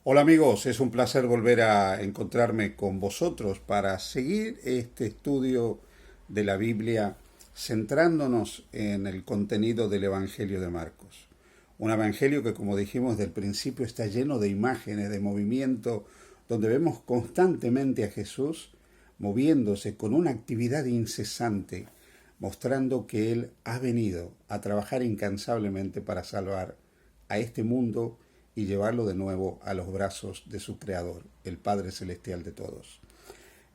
Hola amigos, es un placer volver a encontrarme con vosotros para seguir este estudio de la Biblia centrándonos en el contenido del Evangelio de Marcos. Un evangelio que, como dijimos del principio, está lleno de imágenes, de movimiento, donde vemos constantemente a Jesús moviéndose con una actividad incesante, mostrando que Él ha venido a trabajar incansablemente para salvar a este mundo y llevarlo de nuevo a los brazos de su Creador, el Padre Celestial de todos.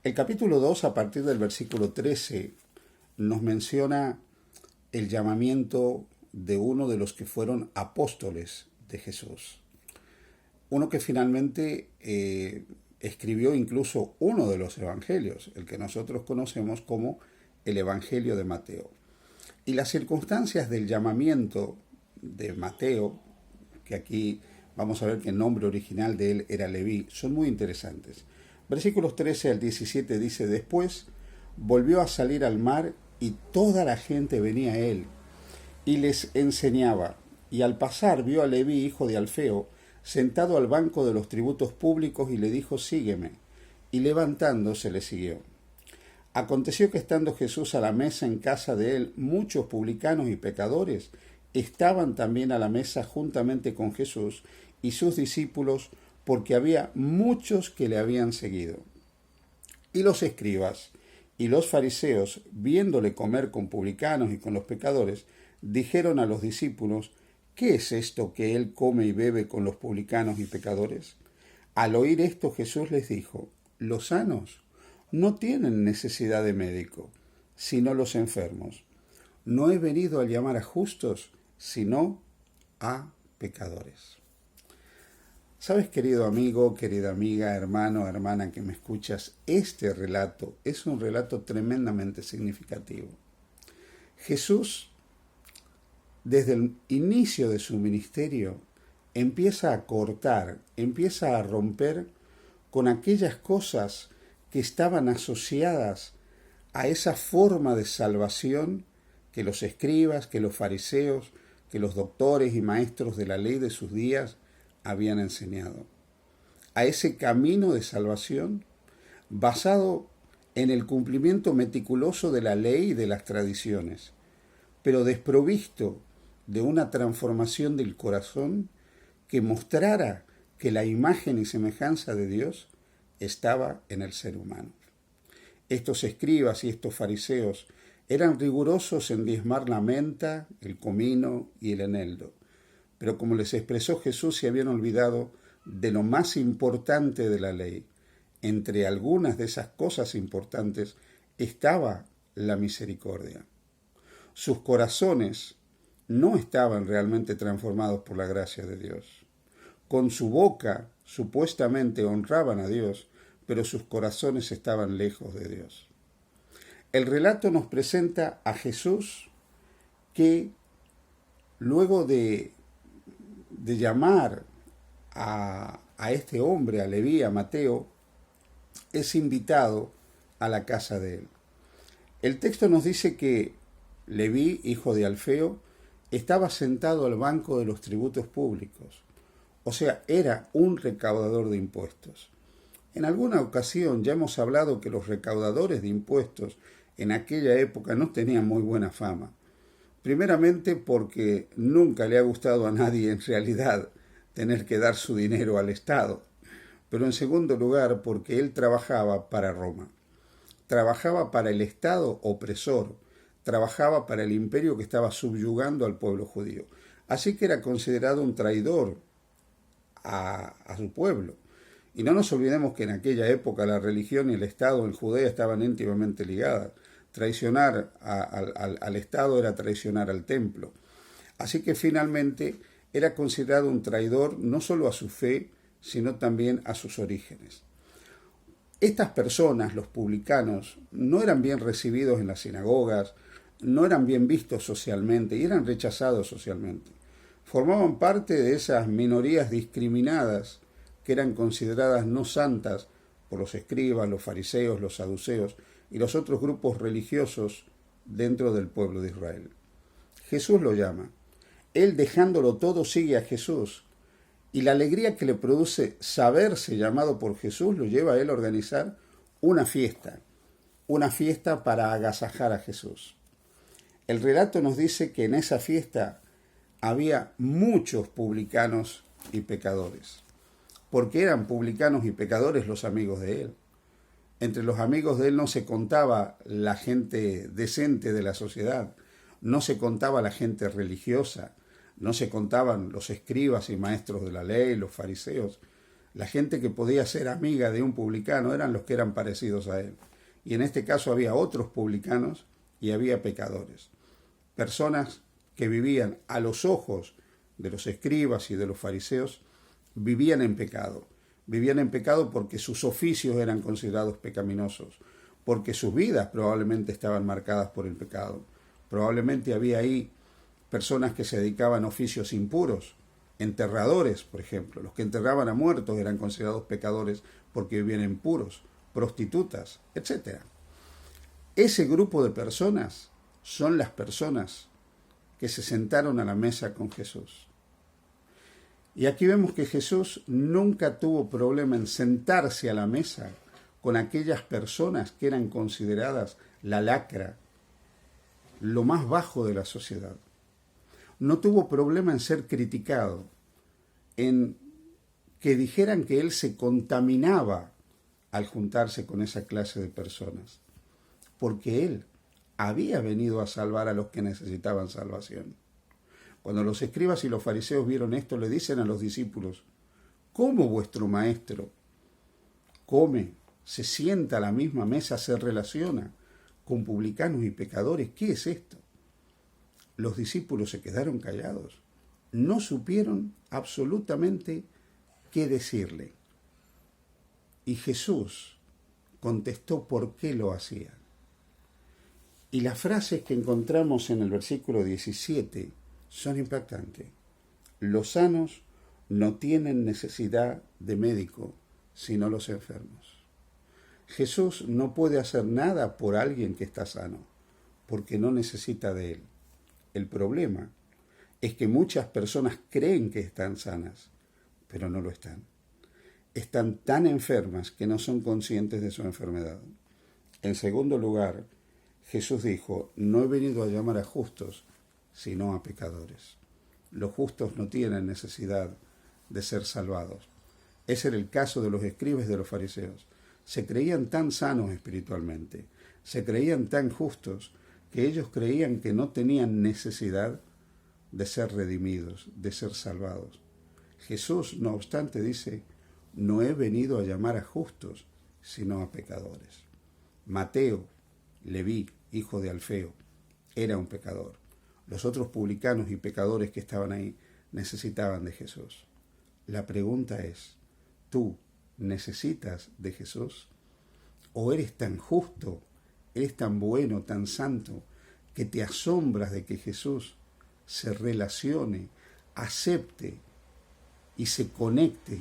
El capítulo 2, a partir del versículo 13, nos menciona el llamamiento de uno de los que fueron apóstoles de Jesús. Uno que finalmente escribió incluso uno de los evangelios, el que nosotros conocemos como el Evangelio de Mateo. Y las circunstancias del llamamiento de Mateo, que aquí vamos a ver que el nombre original de él era Leví, son muy interesantes. Versículos 13 al 17 dice: Después volvió a salir al mar y toda la gente venía a él y les enseñaba. Y al pasar vio a Leví, hijo de Alfeo, sentado al banco de los tributos públicos y le dijo: Sígueme. Y levantándose le siguió. Aconteció que estando Jesús a la mesa en casa de él, muchos publicanos y pecadores estaban también a la mesa juntamente con Jesús y sus discípulos, porque había muchos que le habían seguido. Y los escribas y los fariseos, viéndole comer con publicanos y con los pecadores, dijeron a los discípulos: ¿Qué es esto que él come y bebe con los publicanos y pecadores? Al oír esto, Jesús les dijo: Los sanos no tienen necesidad de médico, sino los enfermos. No he venido a llamar a justos, sino a pecadores. ¿Sabes, querido amigo, querida amiga, hermano, hermana que me escuchas? Este relato es un relato tremendamente significativo. Jesús, desde el inicio de su ministerio, empieza a cortar, empieza a romper con aquellas cosas que estaban asociadas a esa forma de salvación que los escribas, que los fariseos, que los doctores y maestros de la ley de sus días habían enseñado. A ese camino de salvación basado en el cumplimiento meticuloso de la ley y de las tradiciones, pero desprovisto de una transformación del corazón que mostrara que la imagen y semejanza de Dios estaba en el ser humano. Estos escribas y estos fariseos eran rigurosos en diezmar la menta, el comino y el eneldo, pero como les expresó Jesús, se habían olvidado de lo más importante de la ley. Entre algunas de esas cosas importantes estaba la misericordia. Sus corazones no estaban realmente transformados por la gracia de Dios. Con su boca supuestamente honraban a Dios, pero sus corazones estaban lejos de Dios. El relato nos presenta a Jesús que luego de llamar a este hombre, a Leví, a Mateo, es invitado a la casa de él. El texto nos dice que Leví, hijo de Alfeo, estaba sentado al banco de los tributos públicos, o sea, era un recaudador de impuestos. En alguna ocasión ya hemos hablado que los recaudadores de impuestos en aquella época no tenían muy buena fama. Primeramente porque nunca le ha gustado a nadie en realidad tener que dar su dinero al Estado, pero en segundo lugar porque él trabajaba para Roma, trabajaba para el Estado opresor, trabajaba para el imperio que estaba subyugando al pueblo judío. Así que era considerado un traidor a su pueblo. Y no nos olvidemos que en aquella época la religión y el Estado en Judea estaban íntimamente ligadas. Traicionar al Estado era traicionar al templo. Así que finalmente era considerado un traidor no solo a su fe, sino también a sus orígenes. Estas personas, los publicanos, no eran bien recibidos en las sinagogas, no eran bien vistos socialmente y eran rechazados socialmente. Formaban parte de esas minorías discriminadas que eran consideradas no santas por los escribas, los fariseos, los saduceos y los otros grupos religiosos dentro del pueblo de Israel. Jesús lo llama. Él, dejándolo todo, sigue a Jesús Y la alegría que le produce saberse llamado por Jesús lo lleva a él a organizar una fiesta para agasajar a Jesús. El relato nos dice que en esa fiesta había muchos publicanos y pecadores, porque eran publicanos y pecadores los amigos de él. Entre los amigos de él no se contaba la gente decente de la sociedad, no se contaba la gente religiosa, no se contaban los escribas y maestros de la ley, los fariseos. La gente que podía ser amiga de un publicano eran los que eran parecidos a él. Y en este caso había otros publicanos y había pecadores. Personas que vivían a los ojos de los escribas y de los fariseos, vivían en pecado. Vivían en pecado porque sus oficios eran considerados pecaminosos, porque sus vidas probablemente estaban marcadas por el pecado. Probablemente había ahí personas que se dedicaban a oficios impuros, enterradores, por ejemplo. Los que enterraban a muertos eran considerados pecadores porque vivían impuros, prostitutas, etc. Ese grupo de personas son las personas que se sentaron a la mesa con Jesús. Y aquí vemos que Jesús nunca tuvo problema en sentarse a la mesa con aquellas personas que eran consideradas la lacra, lo más bajo de la sociedad. No tuvo problema en ser criticado, en que dijeran que él se contaminaba al juntarse con esa clase de personas, porque él había venido a salvar a los que necesitaban salvación. Cuando los escribas y los fariseos vieron esto, le dicen a los discípulos: ¿cómo vuestro maestro come, se sienta a la misma mesa, se relaciona con publicanos y pecadores? ¿Qué es esto? Los discípulos se quedaron callados. No supieron absolutamente qué decirle. Y Jesús contestó por qué lo hacía. Y las frases que encontramos en el versículo 17 son impactantes. Los sanos no tienen necesidad de médico, sino los enfermos. Jesús no puede hacer nada por alguien que está sano, porque no necesita de él. El problema es que muchas personas creen que están sanas, pero no lo están. Están tan enfermas que no son conscientes de su enfermedad. En segundo lugar, Jesús dijo: no he venido a llamar a justos, sino a pecadores. Los justos no tienen necesidad de ser salvados. Ese era el caso de los escribas y de los fariseos. Se creían tan sanos espiritualmente, se creían tan justos, que ellos creían que no tenían necesidad de ser redimidos, de ser salvados. Jesús, no obstante, dice: no he venido a llamar a justos, sino a pecadores. Mateo, Leví, hijo de Alfeo, era un pecador. Los otros publicanos y pecadores que estaban ahí necesitaban de Jesús. La pregunta es: ¿tú necesitas de Jesús? ¿O eres tan justo, eres tan bueno, tan santo, que te asombras de que Jesús se relacione, acepte y se conecte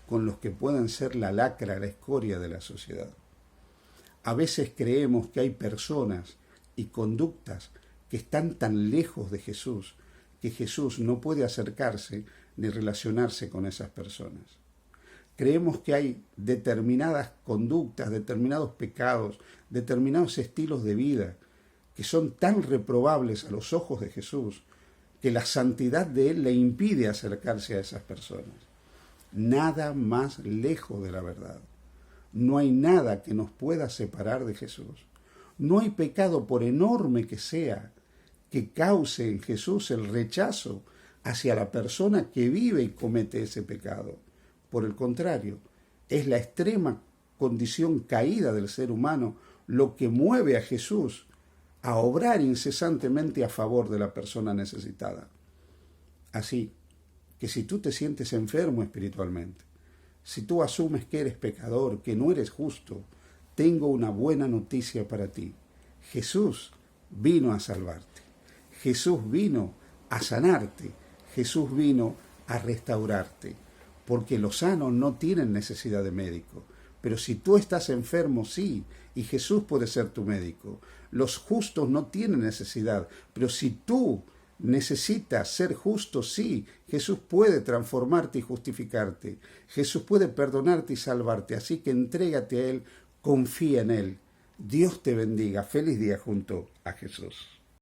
con los que puedan ser la lacra, la escoria de la sociedad? A veces creemos que hay personas y conductas que están tan lejos de Jesús que Jesús no puede acercarse ni relacionarse con esas personas. Creemos que hay determinadas conductas, determinados pecados, determinados estilos de vida que son tan reprobables a los ojos de Jesús que la santidad de Él le impide acercarse a esas personas. Nada más lejos de la verdad. No hay nada que nos pueda separar de Jesús. No hay pecado, por enorme que sea, que cause en Jesús el rechazo hacia la persona que vive y comete ese pecado. Por el contrario, es la extrema condición caída del ser humano lo que mueve a Jesús a obrar incesantemente a favor de la persona necesitada. Así que si tú te sientes enfermo espiritualmente, si tú asumes que eres pecador, que no eres justo, tengo una buena noticia para ti. Jesús vino a salvarte. Jesús vino a sanarte. Jesús vino a restaurarte. Porque los sanos no tienen necesidad de médico. Pero si tú estás enfermo, sí, y Jesús puede ser tu médico. Los justos no tienen necesidad. Pero si tú Necesitas ser justo, sí. Jesús puede transformarte y justificarte. Jesús puede perdonarte y salvarte. Así que entrégate a Él, confía en Él. Dios te bendiga. Feliz día junto a Jesús.